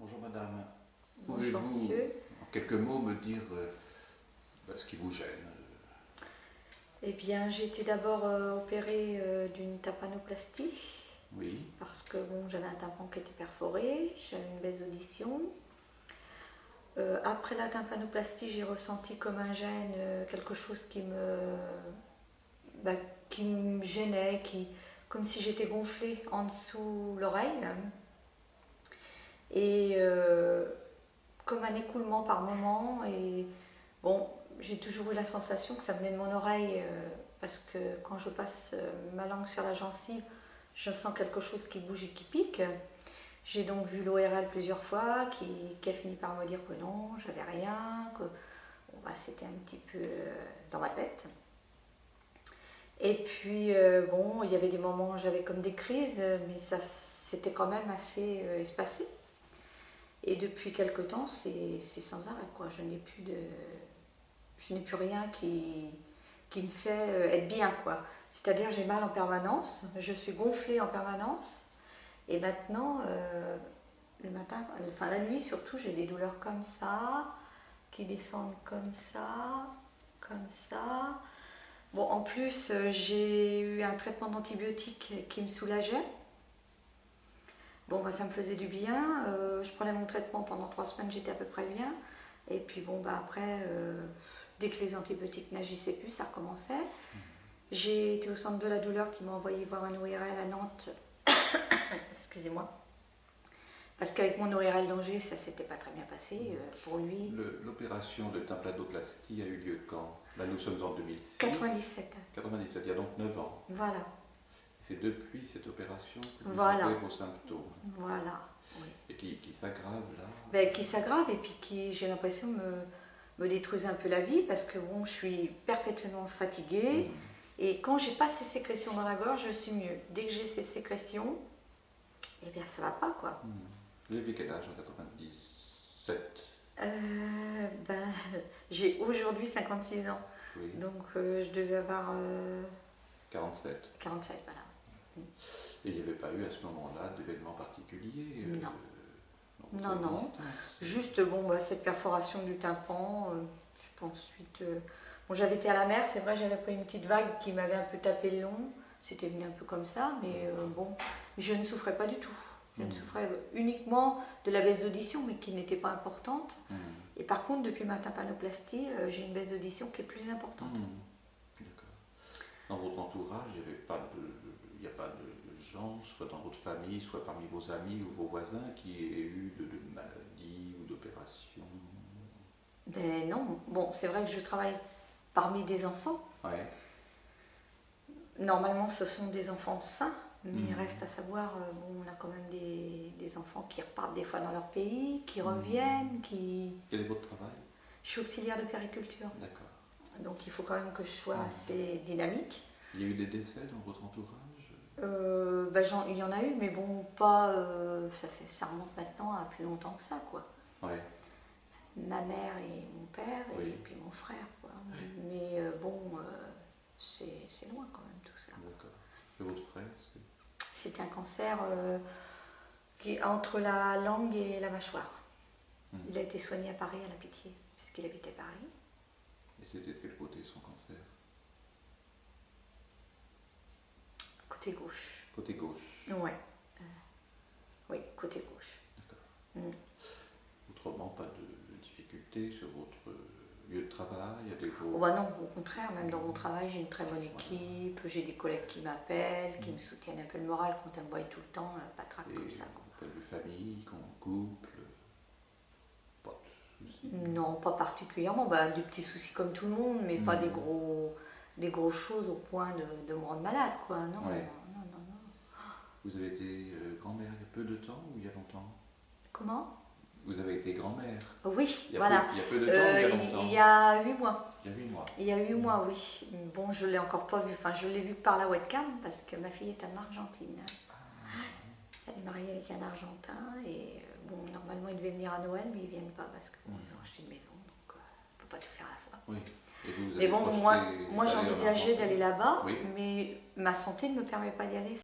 Bonjour madame. Bonjour Pouvez-vous, monsieur. en quelques mots, me dire ce qui vous gêne? Eh bien, j'ai été d'abord opérée d'une tympanoplastie Oui, parce que bon, j'avais un tympan qui était perforé, j'avais une baisse d'audition. Après la tympanoplastie, j'ai ressenti comme un gène, quelque chose bah, qui me gênait, comme si j'étais gonflée en dessous l'oreille. Et comme un écoulement par moment. Et bon, j'ai toujours eu la sensation que ça venait de mon oreille parce que quand je passe ma langue sur la gencive, je sens quelque chose qui bouge et qui pique. J'ai donc vu l'ORL plusieurs fois qui a fini par me dire que non, j'avais rien, que bon, bah, c'était un petit peu dans ma tête. Et puis, bon, il y avait des moments où j'avais comme des crises, mais ça c'était quand même assez espacé. Et depuis quelque temps, c'est sans arrêt, quoi. Je n'ai plus rien qui me fait être bien, quoi. C'est-à-dire, j'ai mal en permanence, je suis gonflée en permanence. Et maintenant, le matin, enfin la nuit surtout, j'ai des douleurs comme ça, qui descendent comme ça, comme ça. Bon, en plus, j'ai eu un traitement d'antibiotiques qui me soulageait. Bon, bah, ça me faisait du bien. Je prenais mon traitement pendant 3 semaines, j'étais à peu près bien. Et puis bon, bah, après, dès que les antibiotiques n'agissaient plus, ça recommençait. J'ai été au centre de la douleur qui m'a envoyé voir un ORL à Nantes. Excusez-moi. Parce qu'avec mon ORL d'Angers, ça s'était pas très bien passé pour lui. L'opération de tympanoplastie a eu lieu quand? Là, nous sommes en 2006. 97. 97, il y a donc 9 ans. Voilà. C'est depuis cette opération que vous Voilà. avez vos symptômes. Voilà. Oui. Et qui s'aggravent là. Ben, qui s'aggrave et puis qui, j'ai l'impression, me détruisent un peu la vie parce que bon, je suis perpétuellement fatiguée. Et quand j'ai pas ces sécrétions dans la gorge, je suis mieux. Dès que j'ai ces sécrétions, eh bien ça va pas, quoi. Vous avez quel âge en 97? Ben, j'ai aujourd'hui 56 ans. Oui. Donc je devais avoir 47. 47, voilà. Et il n'y avait pas eu à ce moment-là d'événements particuliers? Non. Dans votre Non. existence? Juste, bon, bah, cette perforation du tympan. Ensuite, bon, j'avais été à la mer, c'est vrai, j'avais pris une petite vague qui m'avait un peu tapé le long. C'était venu un peu comme ça, mais bon, je ne souffrais pas du tout. Je ne souffrais uniquement de la baisse d'audition, mais qui n'était pas importante. Et par contre, depuis ma tympanoplastie, j'ai une baisse d'audition qui est plus importante. D'accord. Dans votre entourage, il n'y a pas de gens, soit dans votre famille, soit parmi vos amis ou vos voisins, qui aient eu de maladies ou d'opérations? Ben non, bon, c'est vrai que je travaille parmi des enfants. Ouais. Normalement, ce sont des enfants sains, mais il reste à savoir, bon, on a quand même des enfants qui repartent des fois dans leur pays, qui reviennent, qui... Quel est votre travail? Je suis auxiliaire de périculture. D'accord. Donc il faut quand même que je sois assez dynamique. Il y a eu des décès dans votre entourage? Ben, il y en a eu, mais bon, pas... ça remonte maintenant à plus longtemps que ça, quoi. Ouais. Ma mère et mon père, et Oui. puis mon frère, quoi. Mais bon, c'est loin quand même tout ça. D'accord. Et votre frère, C'était un cancer qui est entre la langue et la mâchoire. Il a été soigné à Paris, à la Pitié, puisqu'il habitait Paris. Et c'était de quel côté son cancer? Côté gauche. Côté gauche. Ouais. Oui, côté gauche. D'accord. Autrement, pas de difficultés sur votre lieu de travail avec vos... Oh bah non, au contraire, même dans mon travail, j'ai une très bonne équipe, j'ai des collègues qui m'appellent, qui me soutiennent un peu le moral quand elles me voient tout le temps, pas de comme ça. Point de vue famille, couple, pas de soucis? Non, pas particulièrement, bah, des petits soucis comme tout le monde, mais pas des grosses choses au point de me rendre malade, quoi. Non, Ouais. non. Vous avez été grand-mère il y a peu de temps ou il y a longtemps? Comment? Vous avez été grand-mère? Oui, Il y a voilà. il y a peu de temps ou il y a longtemps? Il y a 8 mois. Il y a 8 mois. Il y a 8 mois, oui. Bon, je ne l'ai encore pas vu, enfin je l'ai vu que par la webcam parce que ma fille est en Argentine. Elle est mariée avec un Argentin et bon, normalement ils devaient venir à Noël, mais ils ne viennent pas parce qu'ils ont acheté une maison, donc on ne peut pas tout faire à la fois. Oui. Et vous Mais avez bon, projeté moi d'aller en j'envisageais Argentine? d'aller là-bas, Oui. mais ma santé ne me permet pas d'y aller.